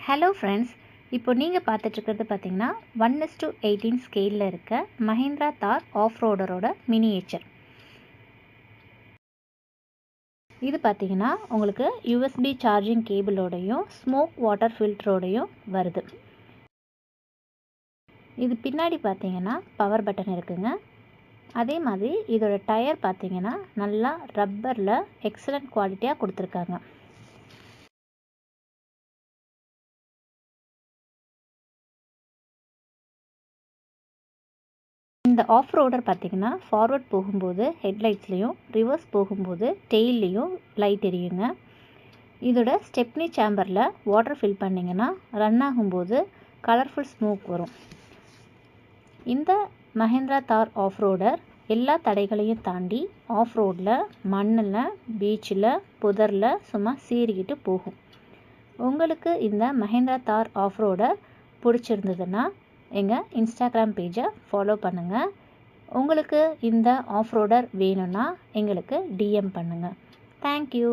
Hello friends, இப்போ நீங்கள் பார்த்துட்ருக்கிறது பார்த்தீங்கன்னா 1:18 ஸ்கேலில் இருக்க மஹிந்திரா தார் ஆஃப் ரோடரோட மினியேச்சர். இது பார்த்தீங்கன்னா உங்களுக்கு யூஎஸ்பி சார்ஜிங் கேபிளோடையும் ஸ்மோக் வாட்டர் ஃபில்டரோடையும் வருது. இது பின்னாடி பார்த்தீங்கன்னா பவர் பட்டன் இருக்குங்க. அதே மாதிரி இதோட டயர் பார்த்தீங்கன்னா நல்லா ரப்பரில் எக்ஸலண்ட் குவாலிட்டியாக கொடுத்துருக்காங்க. இந்த ஆஃப் ரோடர் பார்த்திங்கன்னா ஃபார்வர்ட் போகும்போது ஹெட்லைட்ஸ்லேயும் ரிவர்ஸ் போகும்போது டெய்ல்லையும் லைட் எரியுங்க. இதோட ஸ்டெப்னி சேம்பரில் வாட்டர் ஃபில் பண்ணிங்கன்னா ரன் ஆகும்போது கலர்ஃபுல் ஸ்மோக் வரும். இந்த மஹிந்திரா தார் ஆஃப் ரோடர் எல்லா தடைகளையும் தாண்டி ஆஃப் ரோடில் மண்ணில் பீச்சில் புதரில் சும்மா சீறிக்கிட்டு போகும். உங்களுக்கு இந்த மஹிந்திரா தார் ஆஃப் ரோடர் பிடிச்சிருந்ததுன்னா எங்கள் இன்ஸ்டாகிராம் பேஜை ஃபாலோ பண்ணுங்கள். உங்களுக்கு இந்த ஆஃப் ரோடர் வேணும்னா எங்களுக்கு டிஎம் பண்ணுங்கள். தேங்க்யூ.